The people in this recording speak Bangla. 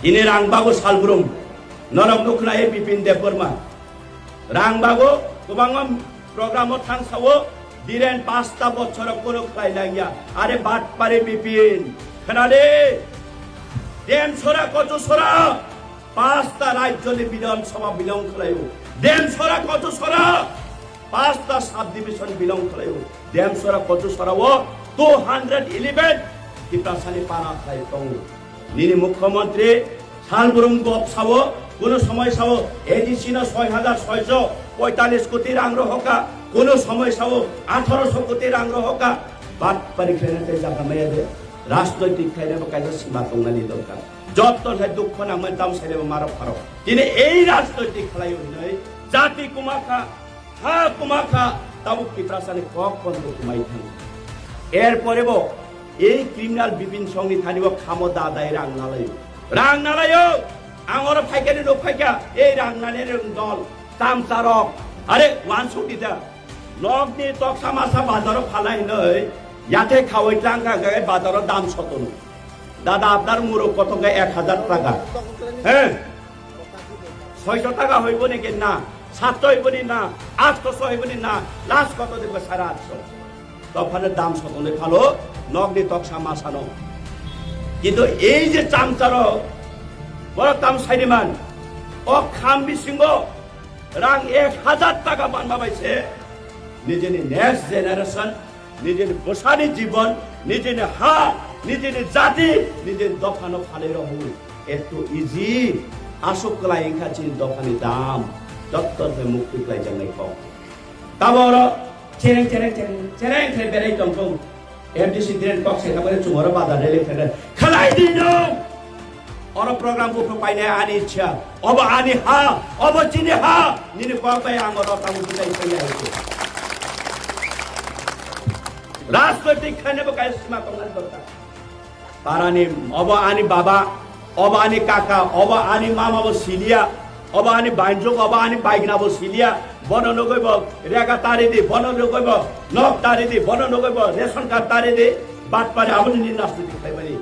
ini rangbago salbrum norok nukna e bipin deporma rangbago kubangam programo thangsawo diren 5টা বছর কোনো খাইলাঙ্গিয়া আরে বাট পারে বিপিন খানারে দেম সরা কত সরা 5টা রাজ্যে বিধানসভা বিলং খালাইও দেম সরা কত সরা 5টা সাব ডিভিশন বিলং খালাইও দেম সরা কত সরা ও 211 কিপ্রাসানি পারা খাই তং নিনি মুখ্যমন্ত্রী সালবরুম গপ সাবো কোন সময় সাবো এডিসি না 6645 কোটি রাং রহকা কোন সময় সাবো 1800 কোটি রাং রহকা বাট পরীক্ষাতে জায়গা মেয়েদে রাজনৈতিক খাইলে কাজে সীমা তংনানি দরকার যত দুঃখ নামে দাম সাইলে মারো ফারো তিনি এই রাজনৈতিক খেলাই হই জাতি কুমাখা হা কুমাখা তাবু কিপ্রাসানি কখন কুমাই থান এরপরে এই ক্রিমিনাল বিপিন সঙ্গী থানিব খামো দাদাই রাং নালায়ো আঙর ফাইকানি লোক ফাইকা এই রাং নানের দল তাম চারক আরে ওয়ান ছুটিটা লগনি তকসা মাসা বাজারও ফালাই নই ইয়াতে খাওয়াই টাঙ্গা গায়ে বাজারও দাম সতন দাদা আপনার মুরো কত গায়ে 1000 টাকা হ্যাঁ 600 টাকা হইব নাকি না 700 হইব না 800 হইব না লাস্ট কত দেব 850 তখন দাম সতনে ভালো নগদি তকসা মাসানো কিন্তু এই যে চামচার বড় দাম সাইরিমান ও খাম বিসিংহ রাং 1000 টাকা বানবা পাইছে নিজের নেক্সট জেনারেশন নিজের বসানি জীবন নিজের হা নিজের জাতি নিজের দফানো ফালে রহু এত ইজি আসক কলা এখা চিন দফানি দাম দত্তর হয়ে মুক্তি কলাই জানাই কম তাবর চেরেং চেরেং চেরেং চেরেং খেলে বেড়াই টংটং এমডিসি দিরেন কক্সে তারপরে চুমর বাধা রেলে খেলে খেলাই দিন और प्रोग्राम को पाइने आनी इच्छा अब आनी हा अब चिने हा निने पापाय आंगर तामु दिलाई सही आइछे राजनैतिक खाने बकाय सीमा तंगन दरकार पारानी अब आनी बाबा अब आनी काका अब आनी मामा ब सिलिया अब आनी बाइजोग अब आनी बाइगना ब सिलिया बन नगइब रेगा तारे दे बन नगइब नक तारे दे बन नगइब रेशन कार्ड तारे दे बात पारे आबनि राजनैतिक खाइ बनि